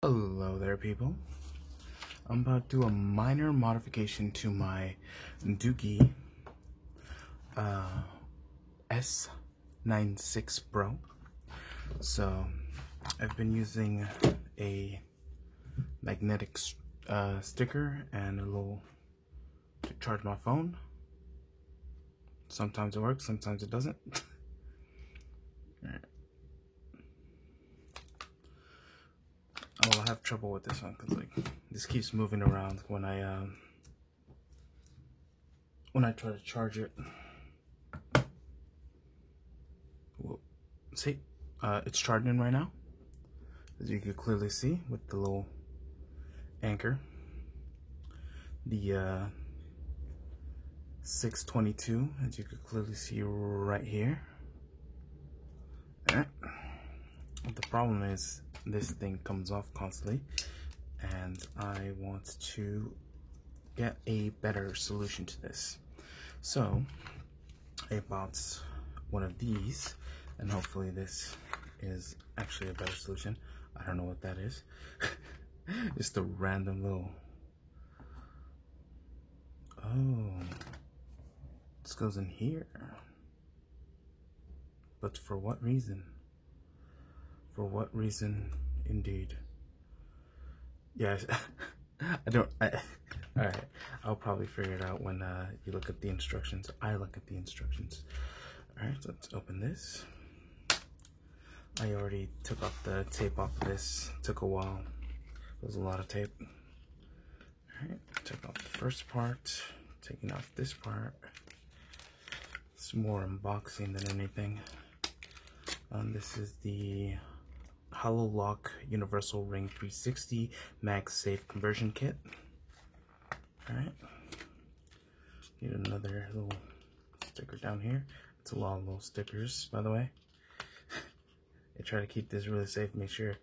Hello there, people. I'm about to do a minor modification to my Doogie S96 Pro. So I've been using a magnetic sticker and a little to charge my phone. Sometimes it works, sometimes it doesn't. All right. I'll have trouble with this one because this keeps moving around when I try to charge it. Whoa. See, it's charging right now, as you can clearly see with the little anchor. The 622, as you can clearly see right here. The problem is this thing comes off constantly, and I want to get a better solution to this. So I bought one of these, and hopefully this is actually a better solution. I don't know what that is. Just a random little... Oh, this goes in here. But for what reason? For what reason, indeed? Yes, alright, I'll probably figure it out when you look at the instructions. I look at the instructions. Alright, so let's open this. I already took off the tape off of this. It took a while. There was a lot of tape. Alright, took off the first part. Taking off this part. It's more unboxing than anything. This is the Holo-Lock Universal Ring 360 MagSafe Conversion Kit. Alright. Need another little sticker down here. It's a lot of little stickers, by the way. I try to keep this really safe, make sure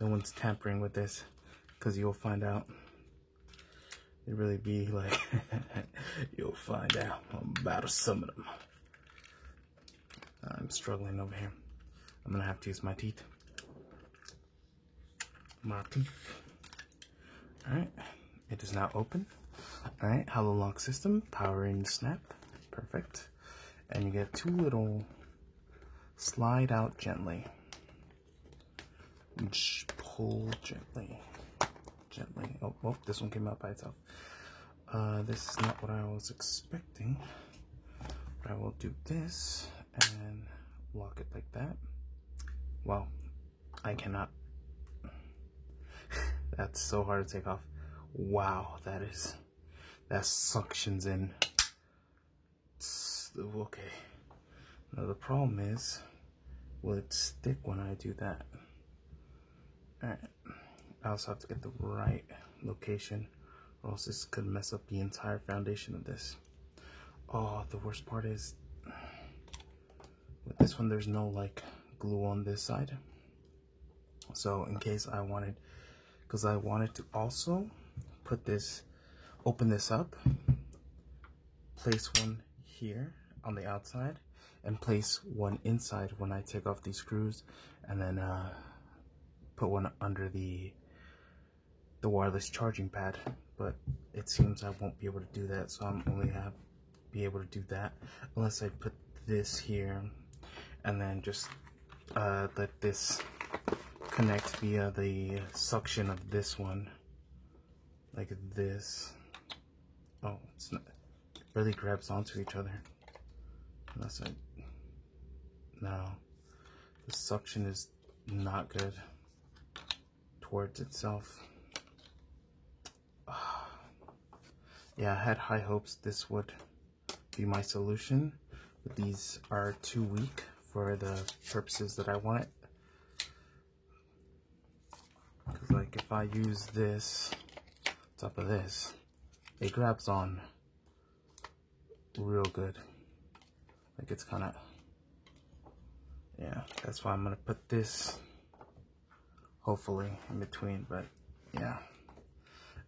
no one's tampering with this, because you'll find out. It really be like, you'll find out about some of them. I'm struggling over here. I'm gonna have to use my teeth. Alright, it is now open. Alright, Holo-Lock system, power in snap. Perfect. And you get two little slide out gently. Just pull gently. Gently. Oh, this one came out by itself. This is not what I was expecting. But I will do this and lock it like that. Wow, I cannot. That's so hard to take off. Wow, that suctions in. Okay. Now the problem is, will it stick when I do that? Alright. I also have to get the right location, or else this could mess up the entire foundation of this. Oh, the worst part is, with this one there's no like glue on this side. So in case I wanted, because I wanted to also put this, open this up, place one here on the outside, and place one inside when I take off these screws, and then put one under the wireless charging pad. But it seems I won't be able to do that, so I'm only be able to do that unless I put this here and then just let this connect via the suction of this one, like this. Oh, it's not, it really grabs onto each other. Unless no, the suction is not good towards itself. Yeah, I had high hopes this would be my solution, but these are too weak for the purposes that I want it. Because like if I use this on top of this, it grabs on real good. Like it's kind of, yeah, that's why I'm gonna put this hopefully in between, but yeah.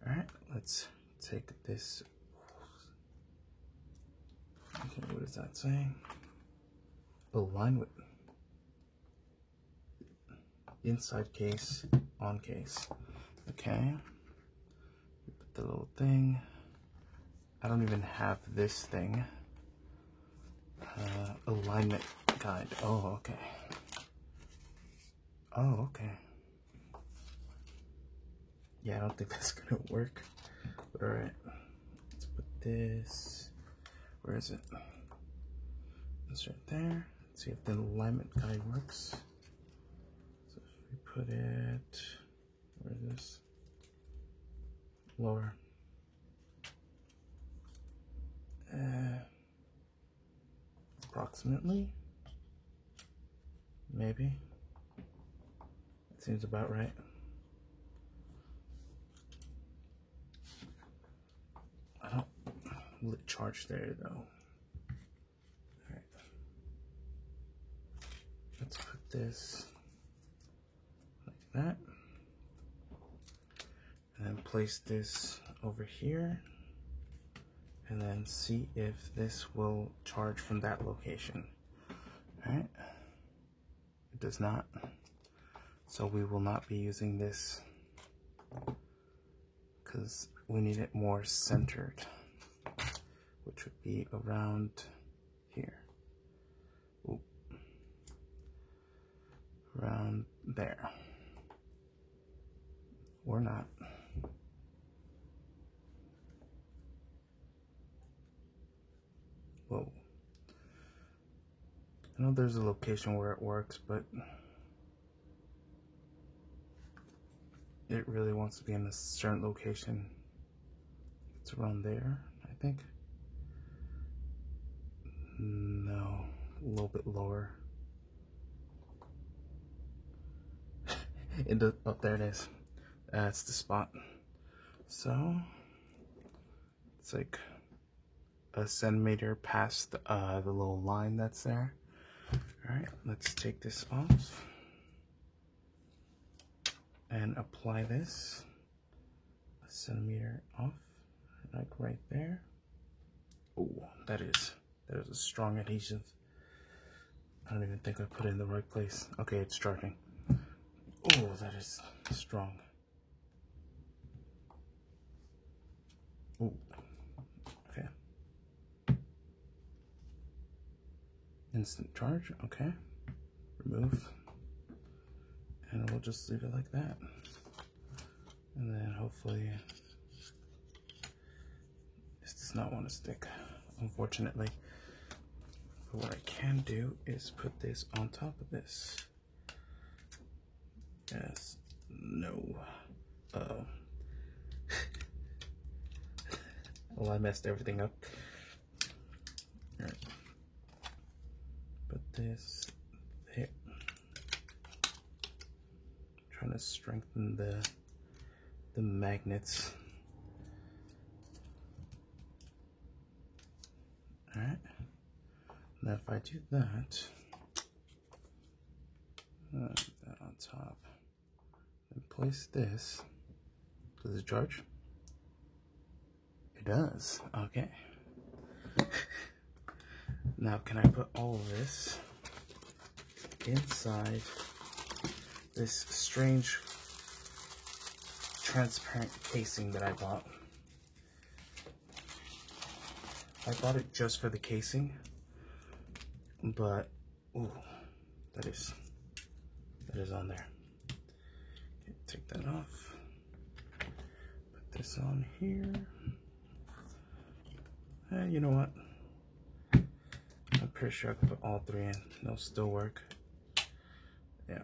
Alright, let's take this. Okay, what does that say? Align with inside case, on case. Okay. Put the little thing. I don't even have this thing. Alignment guide. Oh, okay. Oh, okay. Yeah, I don't think that's gonna work. But alright. Let's put this. Where is it? It's right there. Let's see if the alignment guide works. So if we put it, where is this? Lower. Approximately. Maybe. That seems about right. I don't lit charge there though. Alright. Let's put this like that. And then place this over here. And then see if this will charge from that location. Alright. It does not. So we will not be using this because we need it more centered, which would be around here. Ooh. Around there. Or not. Whoa. I know there's a location where it works, but it really wants to be in a certain location. It's around there, I think. No, a little bit lower. Oh, there it is. That's the spot. So it's like a centimeter past the little line that's there. All right, let's take this off and apply this a centimeter off, like right there. Oh, that is a strong adhesive. I don't even think I put it in the right place. Okay, it's charging. Oh, that is strong. Oh, okay. Instant charge, okay. Remove. And we'll just leave it like that. And then hopefully this does not want to stick, unfortunately. But what I can do is put this on top of this. Yes. No. Uh-oh. Well, I messed everything up. All right. Put this there. Trying to strengthen the magnets. All right. Now if I do that, put that on top, and place this. Does it charge? It does. Okay. Now can I put all of this inside this strange transparent casing that I bought? I bought it just for the casing, but ooh, that is on there. Okay, take that off. Put this on here. And you know what? I'm pretty sure I can put all three in. They'll still work. Yeah.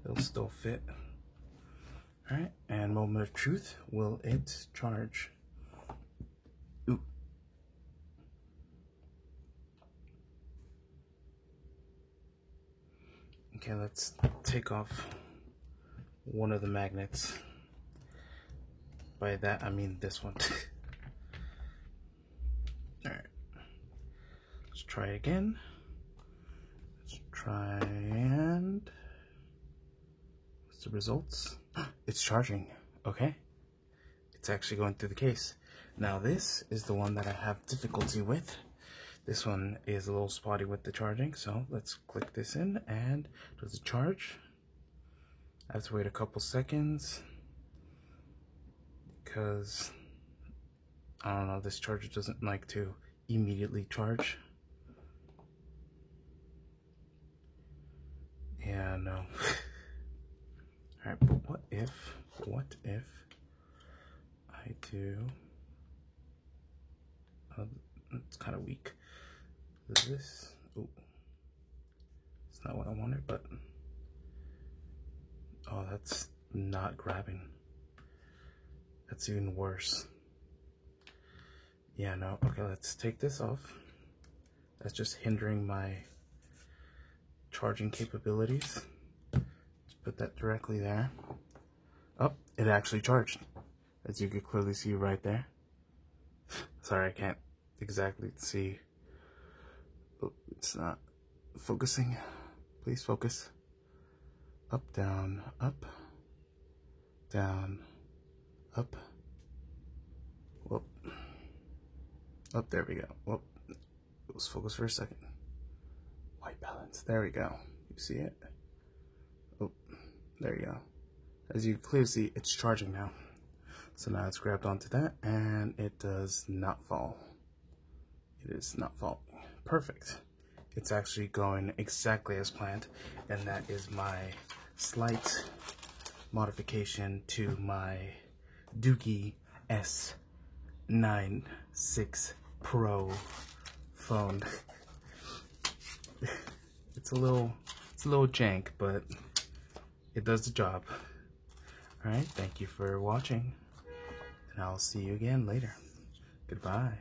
It'll still fit. Alright, and moment of truth. Will it charge? Ooh. Okay, let's take off one of the magnets. By that, I mean this one. Alright. Let's try again. Let's try and... what's the results? It's charging. Okay. It's actually going through the case. Now this is the one that I have difficulty with. This one is a little spotty with the charging, so let's click this in and does it charge? I have to wait a couple seconds because I don't know, this charger doesn't like to immediately charge. Yeah, no. Alright, but what if I do, it's kind of weak. This, oh, it's not what I wanted, but, oh, that's not grabbing. That's even worse. Yeah, no, okay, let's take this off. That's just hindering my charging capabilities. Let's put that directly there. Oh, it actually charged, as you can clearly see right there. Sorry, I can't exactly see. Oh, it's not focusing. Please focus. Up, down, up, down, up. Whoop. Up, there we go. Whoop. It was focused for a second. White balance. There we go. You see it? Oh, there you go. As you clearly see, it's charging now. So now it's grabbed onto that, and it does not fall. It is not falling. Perfect. It's actually going exactly as planned, and that is my slight modification to my Dookie S96 Pro phone. It's a little jank, but it does the job. Alright, thank you for watching, and I'll see you again later. Goodbye.